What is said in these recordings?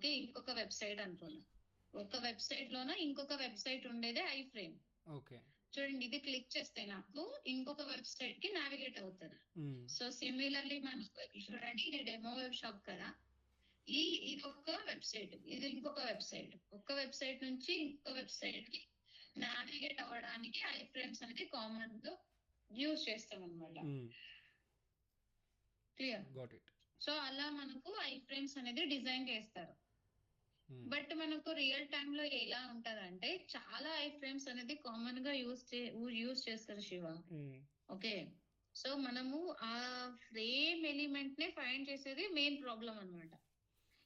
Okay. ఇంకొక website అనుకున్నా. ఒక వెబ్‌సైట్‌లోన ఇంకొక వెబ్‌సైట్ ఉండేదే ఐ ఫ్రేమ్. ఓకే. చూడండి ఇది క్లిక్ చేస్తే నాకు ఇంకొక వెబ్‌సైట్‌కి నావిగేట్ అవుతది. సో, సిమిలర్‌లీ మనకు చూడండి ఇది డెమో వెబ్ షాప్ కదా! ఇదొక వెబ్‌సైట్. ఇది ఇంకొక వెబ్‌సైట్. ఒక వెబ్‌సైట్ నుంచి ఇంకో వెబ్‌సైట్‌కి నావిగేట్ అవ్వడానికి ఐ ఫ్రేమ్స్ అనేది కామన్‌గా యూజ్ చేస్తామనమాట. క్లియర్. Got it. సో, అలా మనకు ఐ ఫ్రేమ్స్ అనేది డిజైన్ చేస్తారు. బట్ మనకు రియల్ టైమ్ లో ఎలా ఉంటదంటే చాలా ఐ ఫ్రేమ్స్ అనేది కామన్ గా యూజ్ చేస్తారు శివ. ఓకే. సో మనము ఆ ఫ్రేమ్ ఎలిమెంట్ నే ఫైండ్ చేసేది మెయిన్ ప్రాబ్లం అన్నమాట.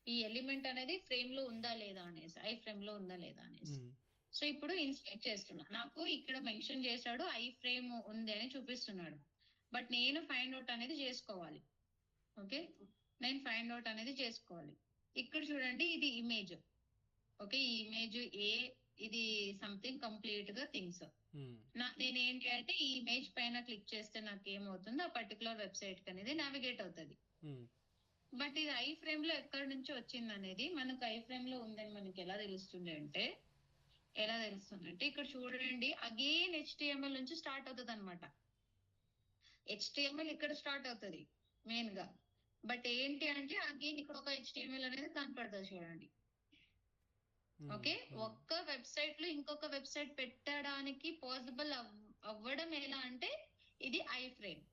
ఈ ఎలిమెంట్ అనేది ఫ్రేమ్ లో ఉందా లేదా అనేసి, ఐ ఫ్రేమ్ లో ఉందా లేదా అనేసి. సో ఇప్పుడు ఇన్స్పెక్ట్ చేస్తున్నా, నాకు ఇక్కడ మెన్షన్ చేశాడు ఐ ఫ్రేమ్ ఉంది అని చూపిస్తున్నాడు, బట్ నేను ఫైండ్ అవుట్ అనేది చేసుకోవాలి. ఓకే, నేను ఫైండ్ అవుట్ అనేది చేసుకోవాలి. ఇక్కడ చూడండి ఇది ఇమేజ్. ఓకే, ఈ ఇమేజ్ ఏ, ఇది సంథింగ్ కంప్లీట్ గా థింగ్స్. నేను ఏంటి అంటే ఈ ఇమేజ్ పైన క్లిక్ చేస్తే నాకు ఏమవుతుంది, ఆ పర్టికులర్ వెబ్సైట్ కి అనేది నావిగేట్ అవుతుంది. బట్ ఇది ఐ ఫ్రేమ్ లో ఎక్కడి నుంచి వచ్చింది అనేది, మనకు ఐ ఫ్రేమ్ లో ఉందని మనకి ఎలా తెలుస్తుంది అంటే ఇక్కడ చూడండి అగైన్ HTML నుంచి స్టార్ట్ అవుతుంది అనమాట. HTML ఇక్కడ స్టార్ట్ అవుతుంది మెయిన్ గా, బట్ ఏంటి అంటే అగైన్ ఇక్కడ ఒక HTML అనేది కనపడుతుంది చూడండి. ఓకే, ఒక్క వెబ్సైట్ లో ఇంకొక వెబ్సైట్ పెట్టడానికి పాసిబుల్ అవ్వడం ఎలా అంటే ఇది ఐ ఫ్రేమ్.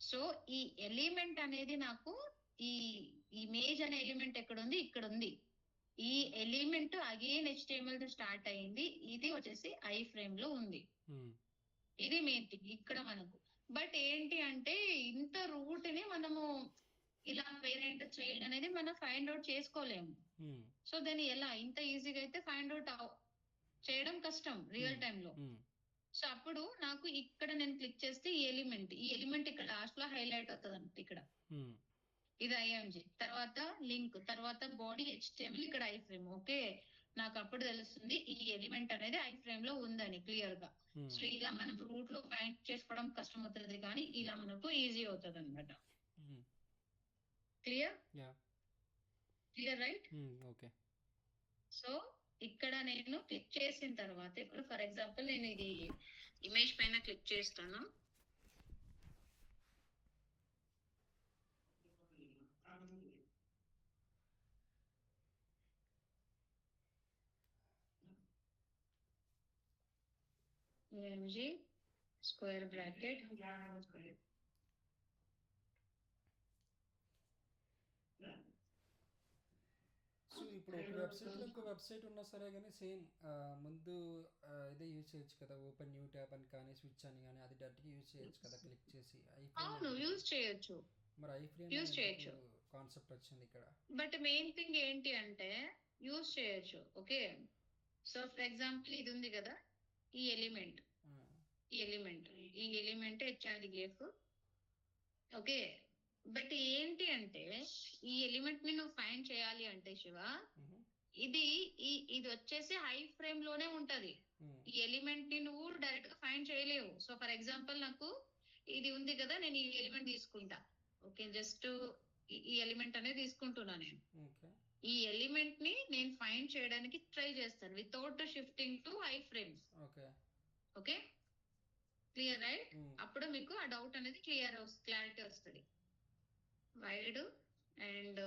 సో ఈ ఎలిమెంట్ అనేది నాకు ఈ ఇమేజ్ అనే ఎలిమెంట్ ఎక్కడ ఉంది, ఇక్కడ ఉంది. ఈ ఎలిమెంట్ అగైన్ HTML తో స్టార్ట్ అయింది, ఇది వచ్చేసి ఐ ఫ్రేమ్ లో ఉంది. ఇది మెయిన్ థింగ్ ఇక్కడ మనకు. బట్ ఏంటి అంటే ఇంత రూట్ ని మనము ఇలా పేరెంట్ చైల్డ్ అనేది మనం ఫైండ్ అవుట్ చేసుకోలేము. సో దాన్ని ఎలా ఇంత ఈజీగా అయితే ఫైండ్ అవుట్ చేయడం కష్టం రియల్ టైమ్ లో. సో అప్పుడు నాకు ఇక్కడ నేను క్లిక్ చేస్తే ఈ ఎలిమెంట్ ఇక్కడ లాస్ట్ లో హైలైట్ అవుతుంది అంట. ఇక్కడ ఇది ఐఎంజీ, తర్వాత లింక్, తర్వాత బాడీ HTML, ఇక్కడ ఐ ఫ్రేమ్. ఓకే, నాకు అప్పుడు తెలుస్తుంది ఈ ఎలిమెంట్ అనేది ఐ ఫ్రేమ్ లో ఉందని క్లియర్ గా. సో ఇలా మనం రూట్ లో ఫైండ్ చేసుకోవడం కష్టం అవుతుంది, కానీ ఇలా మనకు ఈజీ అవుతుంది అనమాట. Clear right? ఓకే. సో ఇక్కడ నేను క్లిక్ చేసిన తర్వాత, ఇప్పుడు ఫర్ ఎగ్జాంపుల్ నేను ఇది ఇమేజ్ పైన క్లిక్ చేస్తాను. ఎంజీ స్క్వేర్ బ్రాకెట్ సో ఇప్పుడు ఒక వెబ్సైట్లో ఇంకో వెబ్సైట్ ఉన్నా సరే కానీ సేమ్ ముందు ఇదే యూజ్ చేయొచ్చు కదా, ఓపెన్ న్యూ ట్యాబ్ అని కానీ స్విచ్ అని కానీ, అది డైరెక్ట్గా యూజ్ చేయొచ్చు కదా క్లిక్ చేసి. అవును, యూజ్ చేయొచ్చు. మరి ఐ ఫ్రేమ్ యూజ్ చేయొచ్చు కాన్సెప్ట్ వచ్చింది ఇక్కడ. బట్ మెయిన్ థింగ్ ఏంటి అంటే యూజ్ చేయొచ్చు. ఓకే, సో ఫర్ ఎగ్జాంపుల్ ఇది ఉంది కదా, ఈ ఎలిమెంట్ HRDF. ఓకే, బట్ ఏంటి అంటే ఈ ఎలిమెంట్ ని నువ్వు ఫైండ్ చేయాలి అంటే శివ, ఇది వచ్చేసి హై ఫ్రేమ్ లోనే ఉంటది. ఈ ఎలిమెంట్ ని నువ్వు డైరెక్ట్ గా ఫైండ్ చేయలేవు. సో ఫర్ ఎగ్జాంపుల్ నాకు ఇది ఉంది కదా, నేను ఈ ఎలిమెంట్ తీసుకుంటా. ఓకే, జస్ట్ ఈ ఎలిమెంట్ అనేది తీసుకుంటున్నా నేను. ఈ ఎలిమెంట్ ని నేను ఫైండ్ చేయడానికి ట్రై చేస్తాను without shifting to I frames. Okay, clear right? అప్పుడు మీకు ఆ డౌట్ అనేది క్లారిటీ వస్తుంది. Wide and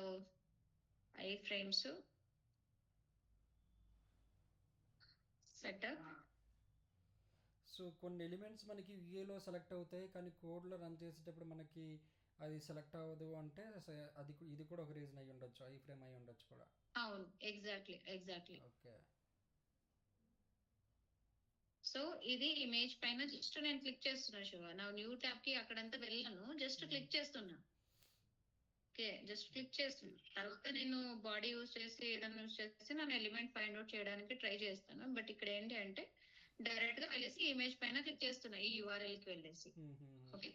I frames setup. So కొన్ని ఎలిమెంట్స్ మనకి విఏలో సెలెక్ట్ అవుతాయి, కానీ కోడ్లో రన్ చేసేటప్పుడు మనకి అది సెలెక్ట్ అవ్వదు అంటే ఇది కూడా ఒక రీజన్ అయి ఉండొచ్చు, ఐ ఫ్రేమ్ అయి ఉండొచ్చు కూడా. అవును, ఎగ్జాక్ట్లీ. ఓకే, సో ఇది ఇమేజ్ పైన జస్ట్ నేను క్లిక్ చేస్తున్నా శివ. నా న్యూ ట్యాబ్ కి అక్కడంతా వెళ్ళాను, జస్ట్ క్లిక్ చేస్తున్నా. ఓకే, జస్ట్ క్లిక్ చేస్తున్నా. తర్వాత నేను బాడీ యూజ్ చేసి ఏదైనా యూజ్ చేసి నేను ఎలిమెంట్ ఫైండ్ అవుట్ చేయడానికి ట్రై చేస్తాను. బట్ ఇక్కడ ఏంటి అంటే డైరెక్ట్ గా వెళ్ళేసి ఇమేజ్ పైన క్లిక్ చేస్తున్నా, ఈ URL కి వెళ్ళేసి. ఓకే,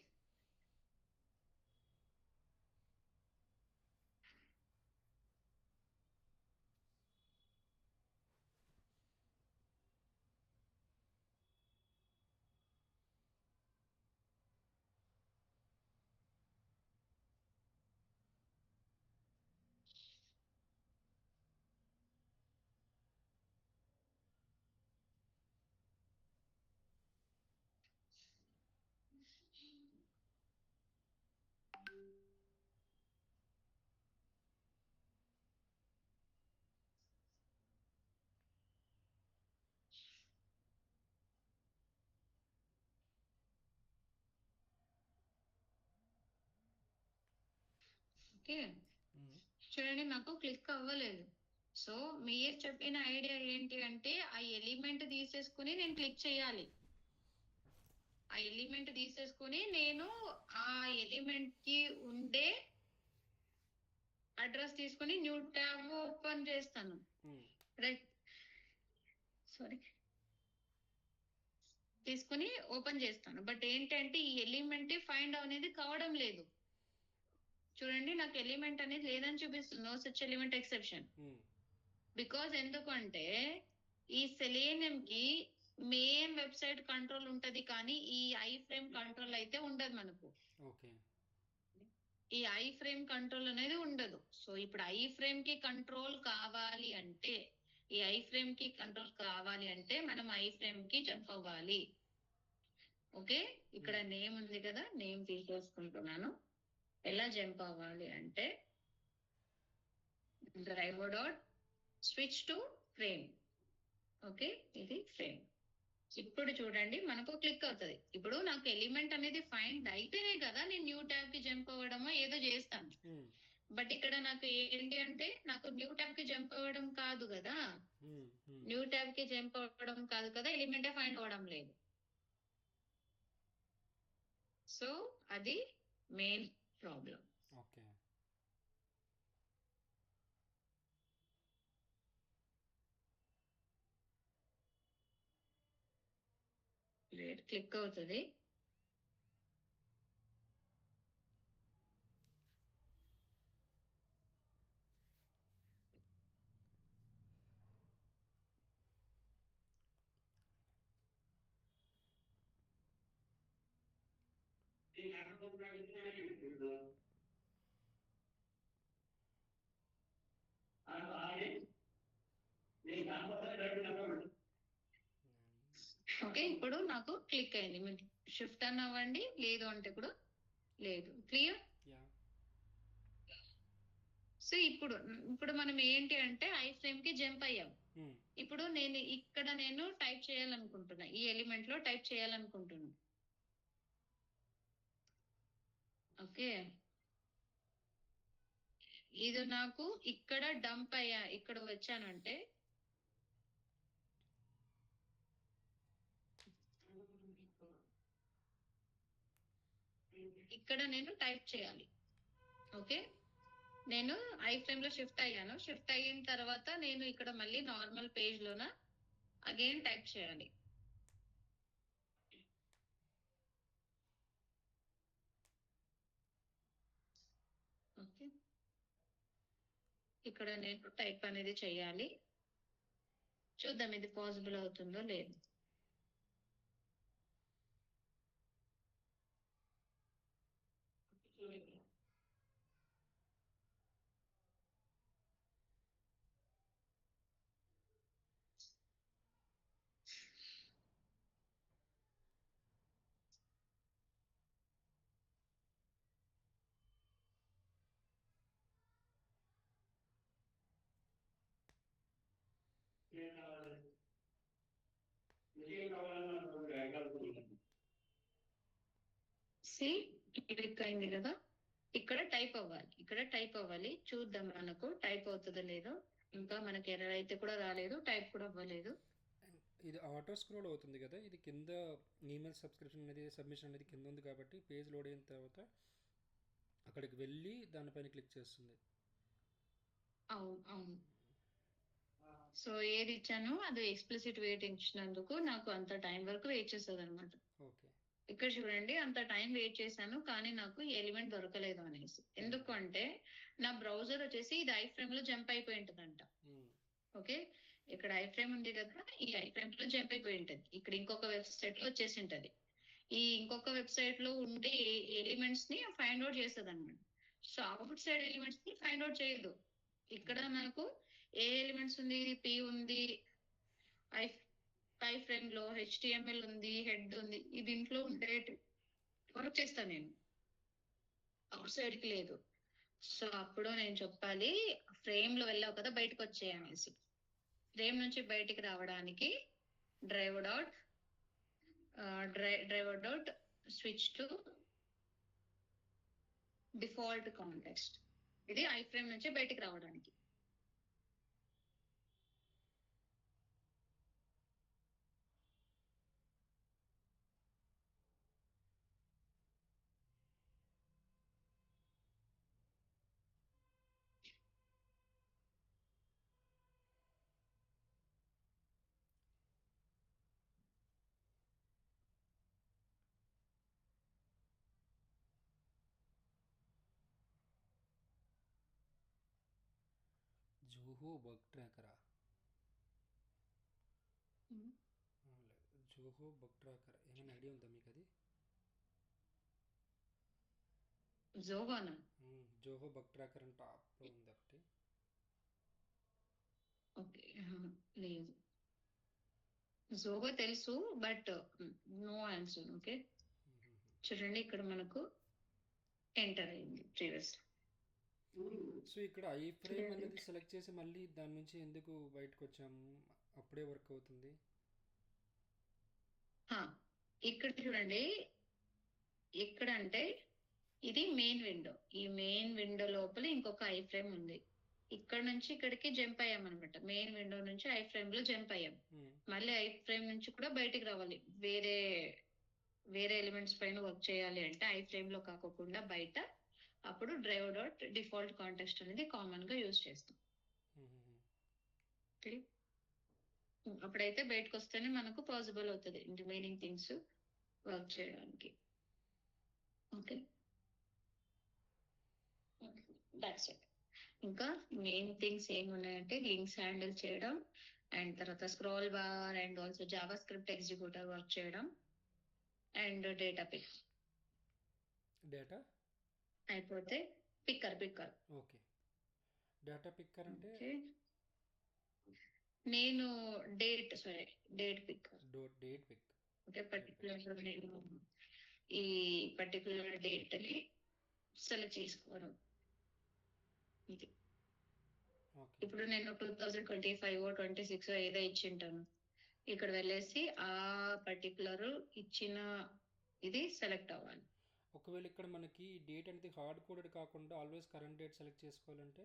ఓకే, చూడండి నాకు క్లిక్ అవ్వలేదు. సో మీరు చెప్పిన ఐడియా ఏంటి అంటే ఆ ఎలిమెంట్ తీసేసుకుని నేను క్లిక్ చేయాలి. ఆ ఎలిమెంట్ తీసేసుకుని నేను ఆ ఎలిమెంట్ కి ఉండే అడ్రస్ తీసుకుని న్యూ ట్యాబ్ ఓపెన్ చేస్తాను. రైట్, సారీ, తీసుకుని ఓపెన్ చేస్తాను. బట్ ఏంటంటే ఈ ఎలిమెంట్ ఫైండ్ అనేది కావడం లేదు. చూడండి నాకు ఎలిమెంట్ అనేది లేదని చూపిస్తుంది, no such element exception. Because ఎందుకంటే ఈ సెలేనియం కి మెయిన్ వెబ్సైట్ కంట్రోల్ ఉంటది, కానీ ఈ ఐ ఫ్రేమ్ కంట్రోల్ అయితే ఉండదు మనకు. ఈ ఐ ఫ్రేమ్ కంట్రోల్ అనేది ఉండదు. సో ఇప్పుడు ఐ ఫ్రేమ్ కి కంట్రోల్ కావాలి అంటే, ఈ ఐ ఫ్రేమ్ కి కంట్రోల్ కావాలి అంటే మనం ఐ ఫ్రేమ్ కి జంప్ అవ్వాలి. ఓకే, ఇక్కడ నేమ్ ఉంది కదా, నేమ్ తీసేసుకుంటున్నాను. ఎలా జంప్ అవ్వాలి అంటే driver dot switch to frame. Okay, ఇది ఫ్రేమ్. ఇప్పుడు చూడండి మనకు క్లిక్ అవుతుంది. ఇప్పుడు నాకు ఎలిమెంట్ అనేది ఫైండ్ అయితేనే కదా నేను న్యూ ట్యాబ్ కి జంప్ అవ్వడమో ఏదో చేస్తాను. బట్ ఇక్కడ నాకు ఏంటి అంటే నాకు న్యూ ట్యాబ్ కి జంప్ అవ్వడం కాదు కదా, న్యూ ట్యాబ్ కి జంప్ అవ్వడం కాదు కదా, ఎలిమెంటే ఫైండ్ అవ్వడం లేదు. సో అది మెయిన్ ప్రాబ్లం. ఓకే, క్లిక్ అవుతుంది. ఓకే, ఇప్పుడు నాకు క్లిక్ అయింది. మీరు షిఫ్ట్ అన్ అవ్వండి, లేదు అంటే కూడా లేదు. క్లియర్? సో ఇప్పుడు మనం ఏంటి అంటే ఐ ఫ్రేమ్ కి జంప్ అయ్యాం. ఇప్పుడు నేను ఇక్కడ టైప్ చేయాలనుకుంటున్నా, ఈ ఎలిమెంట్ లో టైప్ చేయాలనుకుంటున్నా. ఓకే, ఇది నాకు ఇక్కడ డంప్ అయ్యా, ఇక్కడ వచ్చానంటే ఇక్కడ నేను టైప్ చేయాలి. ఓకే, నేను ఐ ఫ్రేమ్ లో షిఫ్ట్ అయ్యాను. షిఫ్ట్ అయిన తర్వాత నేను ఇక్కడ మళ్ళీ నార్మల్ పేజ్ లోన అగైన్ టైప్ చేయాలి. ఓకే, ఇక్కడ నేను టైప్ అనేది చేయాలి. చూద్దాం ఇది పాసిబుల్ అవుతుందో లేదు. క్లిక్ అయింది కదా, ఇక్కడ టైప్ అవ్వాలి, ఇక్కడ టైప్ అవ్వాలి. చూద్దాం మనకు టైప్ అవుతుందో లేదో. ఇంకా మనకి ఎర్రర్ అయితే కూడా రాలేదు, టైప్ కూడా అవ్వలేదు. ఇది ఆటో స్క్రోల్ అవుతుంది కదా, ఇది కింద ఈమెయిల్ సబ్స్క్రిప్షన్ అనేది సబ్మిషన్ అనేది కింద ఉంది కాబట్టి పేజ్ లోడ్ అయిన తర్వాత అక్కడికి వెళ్ళి దానిపైన క్లిక్ చేస్తుంది. అవును అవును. సో ఏది ఇచ్చాను అది ఎక్స్ప్లిసిట్ వెయిట్ ఇచ్చినందుకు నాకు అంత టైం వరకు వెయిట్ చేస్తుంది అనమాట. ఓకే, ఇక్కడ చూడండి అంత టైం వెయిట్ చేశాను కానీ నాకు ఎలిమెంట్ దొరకలేదు అనేసి. ఎందుకు అంటే నా బ్రౌజర్ వచ్చేసి ఇది ఐ ఫ్రేమ్ లో జంప్ అయిపోయి ఉంటుందంట. ఓకే, ఇక్కడ ఐ ఫ్రేమ్ ఉంది కదా, ఈ ఐ ఫ్రేమ్ లో జంప్ అయిపోయి ఉంటది. ఇక్కడ ఇంకొక వెబ్సైట్ లో వచ్చేసి ఉంటది. ఈ ఇంకొక వెబ్సైట్ లో ఉండే ఎలిమెంట్స్ ని ఫైండ్ అవుట్ చేస్తుంది అనమాట. సో అవుట్ సైడ్ ఎలిమెంట్స్ ని ఫైండ్ అవుట్ చేయదు. ఇక్కడ నాకు ఏ ఎలిమెంట్స్ ఉంది, పి ఉంది, ఐ ఐ ఫ్రేమ్ లో హెచ్టిఎంఎల్ ఉంది, హెడ్ ఉంది, ఈ దీంట్లో ఉండే వర్క్ చేస్తాను నేను, అవుట్ సైడ్ కి లేదు. సో అప్పుడు నేను చెప్పాలి ఫ్రేమ్ లో వెళ్ళావు కదా బయటకు వచ్చేయి అనేసి. ఫ్రేమ్ నుంచి బయటికి రావడానికి driver dot switch to default context. ఇది ఐ ఫ్రేమ్ నుంచి బయటికి రావడానికి. జోహో బగ్ ట్రాకరా? జోహో బగ్ ట్రాకర్ ఏమైనా ఐడియా ఉందా మీకు అది? జోహోనా? జోహో బగ్ ట్రాకర్ అని టాప్లో ఉంది ఒకటి. ఓకే, లేదు. జోహో తెలుసు, బట్ నో ఆన్సర్. ఓకే, చూడండి ఇక్కడ మనకు ఎంటర్ అయింది ప్రీవియస్. సో ఇక్కడ ఐ ఫ్రేమ్ అనేది సెలెక్ట్ చేసి మళ్ళీ దాని నుంచి ఎందుకు బయటకు వచ్చాము? అప్పుడే వర్క్ అవుతుంది. ఇక్కడ చూడండి, ఇక్కడ అంటే ఇది మెయిన్ విండో. ఈ మెయిన్ విండో లోపల ఇంకొక ఐ ఫ్రేమ్ ఉంది. ఇక్కడ నుంచి ఇక్కడికి జంప్ అయ్యాం అనమాట. మెయిన్ విండో నుంచి ఐ ఫ్రేమ్ లో జంప్ అయ్యాం. మళ్ళీ ఐ ఫ్రేమ్ నుంచి కూడా బయటికి రావాలి. వేరే వేరే ఎలిమెంట్స్ పైన వర్క్ చేయాలి అంటే ఐ ఫ్రేమ్ లో కాకుండా బయట, అప్పుడు డ్రైవ్ డాట్ డిఫాల్ట్ కాంటెక్స్ట్ అనేది కామన్ గా యూజ్ చేస్తాం. అప్పుడైతే బయటకు వస్తేనే మనకు పాసిబుల్ అవుతుంది రిమైనింగ్ థింగ్స్ వర్క్ చేయడానికి. Okay, that's it. ఇంకా మెయిన్ థింగ్స్ ఏమున్నాయంటే లింక్స్ హ్యాండిల్ చేయడం, అండ్ తర్వాత scroll bar, and also JavaScript executor work చేయడం, అండ్ డేటా పిక్. డేటా అయిపోతే పిక్కర్. ఓకే, డేటా పిక్కర్ అంటే నేను date pick. Date pick. Okay, particular నేను ఈ పర్టికులర్ డేట్ అని సెలెక్ట్ చేసుకోవడం. ఇది ఇప్పుడు నేను 2025 26 ఏదో ఇచ్చింటాను. ఇక్కడ వెళ్ళేసి ఆ పర్టికులర్ ఇచ్చిన ఇది సెలెక్ట్ అవ్వాలి. ఒకవేళ ఇక్కడ మనకి డేట్ అనేది హార్డ్ కోడెడ్ కాకుండా ఆల్వేస్ కరెంట్ డేట్ సెలెక్ట్ చేసుకోవాలంటే,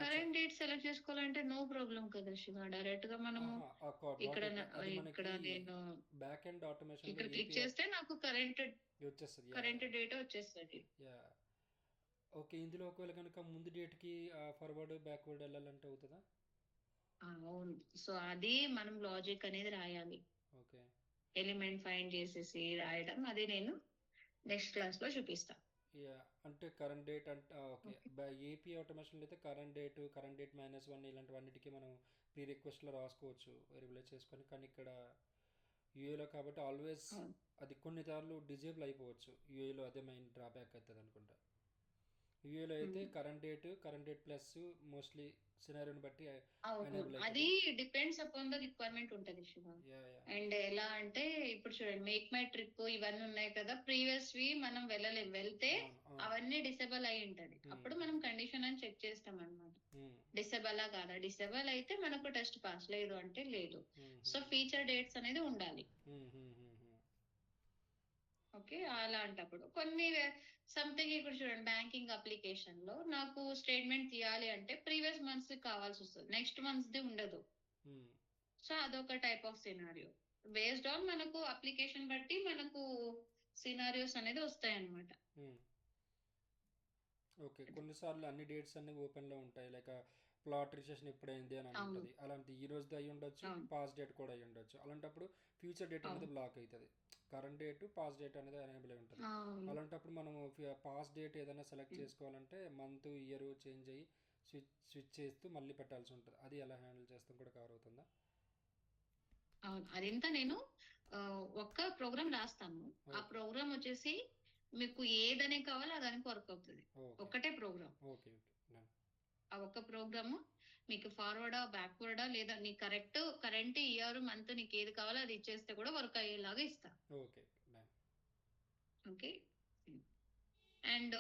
కరెంట్ డేట్ సెలెక్ట్ చేసుకోవాలంటే నో ప్రాబ్లం కదా శివ. డైరెక్ట్ గా మనము ఇక్కడ నేను బ్యాక్ ఎండ్ ఆటోమేషన్ ఇక్కడ క్లిక్ చేస్తే నాకు కరెంట్ డేటా వచ్చేస్తుంది. ఓకే, ఇందులో ఒకవేళ కనుక ముందు డేట్ కి ఫార్వర్డ్ బ్యాక్వర్డ్ వెళ్ళాలంటే అవుతుందా? అవును. సో అది మనం లాజిక్ అనేది రాయాలి. ఓకే, ఎలిమెంట్ ఫైండ్ చేసేసి రాయడం, అది నేను నెక్స్ట్ క్లాస్ లో చూపిస్తా. అంటే కరెంట్ డేట్ అంటే ఓకే, ఏపీ ఆటోమేషన్ అయితే కరెంట్ డేట్ -1 ఇలాంటివన్నిటికీ మనం ప్రీ రిక్వెస్ట్ లో రాసుకోవచ్చు రిప్లేస్ చేసుకొని. కానీ ఇక్కడ యూఏలో కాబట్టి ఆల్వేస్ అది కొన్నిసార్లు డిజేబుల్ అయిపోవచ్చు. యూఏలో అదే మెయిన్ డ్రాబ్యాక్ అవుతుంది అనుకుంటా. యూఏలో అయితే కరెంట్ డేట్ ప్లస్ మోస్ట్లీ సినారియోని బట్టి అది డిపెండ్స్ అపాన్ ద రిక్వైర్మెంట్ ఉంటది శివ. అండ్ ఎలా అంటే ఇప్పుడు చూడండి, మేక్ మై ట్రిప్ ఇవన్నీ ఉన్నాయి కదా, ప్రీవియస్ వి మనం వెళ్తే అవన్నీ డిసేబుల్ అయి ఉంటది. అప్పుడు మనం కండిషన్ అని చెక్ చేస్తాం అనమాట, డిసేబుల్ కాదా. డిసేబుల్ అయితే మనకు టెస్ట్ పాస్, లేదు అంటే లేదు. సో ఫీచర్ డేట్స్ అనేది ఉండాలి. ఓకే, అలాంటప్పుడు కొన్ని సంథింగ్ ఇప్పుడు చూడండి, బ్యాంకింగ్ అప్లికేషన్ లో నాకు స్టేట్మెంట్ తీయాలి అంటే ప్రీవియస్ మంత్స్ కావాల్సి వస్తుంది, నెక్స్ట్ మంత్స్ ది ఉండదు. సో అదొక type of scenario. Based on మనకు అప్లికేషన్ బట్టి మనకు సినారియోస్ అనేది వస్తాయి అన్నమాట. ఓకే, కొన్నిసార్లు అన్ని డేట్స్ అన్ని ఓపెన్ లో ఉంటాయి. లైక్ ప్లాట్ రిజిస్ట్రేషన్ ఎప్పుడైంది అని ఉంటుంది. అలాంటి ఈ రోజు అయి ఉండొచ్చు, పాస్ డేట్ కూడా అయి ఉండొచ్చు. అలాంటప్పుడు ఫ్యూచర్ డేట్ అనేది బ్లాక్ అవుతుంది. కరెంట్ డేట్ పాస్ డేట్ అనేది ఎనేబుల్ అయి ఉంటుంది. అలాంటప్పుడు మనం పాస్ డేట్ ఏదైనా సెలెక్ట్ చేసుకోవాలంటే మంత్ ఇయర్ చేంజ్ అయ్యి స్విచ్ చేస్తూ మళ్ళీ పెట్టాల్సి ఉంటుంది. అది ఎలా హ్యాండిల్ చేస్తాం కూడా కవర్ అవుతుందా? అదంతా నేను ఒక్క ప్రోగ్రామ్ రాస్తాను. ఆ ప్రోగ్రామ్ వచ్చేసి మీకు ఏదనే కావాలో దానికి వర్క్ అవుతుంది. ఒక్కటే ప్రోగ్రామ్. ఆ ఒక్క ప్రోగ్రామ్ మీకు ఫార్వర్డా బ్యాక్వర్డా లేదా నీ కరెంట్ ఇయర్ మంత్ నీకు ఏది కావాలో అది ఇచ్చేస్తే కూడా వర్క్ అయ్యేలాగా ఇస్తా. ఓకే, అండ్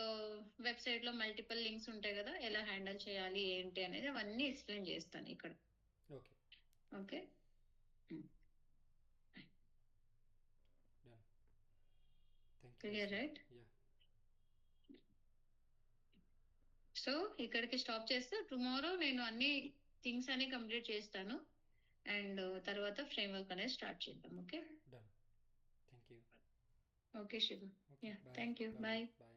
వెబ్సైట్ లో మల్టిపుల్ లింక్స్ ఉంటాయి కదా, ఎలా హ్యాండిల్ చేయాలి ఏంటి అనేది అవన్నీ ఎక్స్ప్లెయిన్ చేస్తాను ఇక్కడ. Okay, clear right? సో ఇక్కడికి స్టాప్ చేస్తూ టుమారో నేను అన్ని థింగ్స్ అన్ని కంప్లీట్ చేస్తాను అండ్ తర్వాత ఫ్రేమ్ వర్క్ అనేది స్టార్ట్ చేద్దాం. Okay done. Thank you. Okay Shiva. Okay, yeah bye thank you. Bye bye. Bye.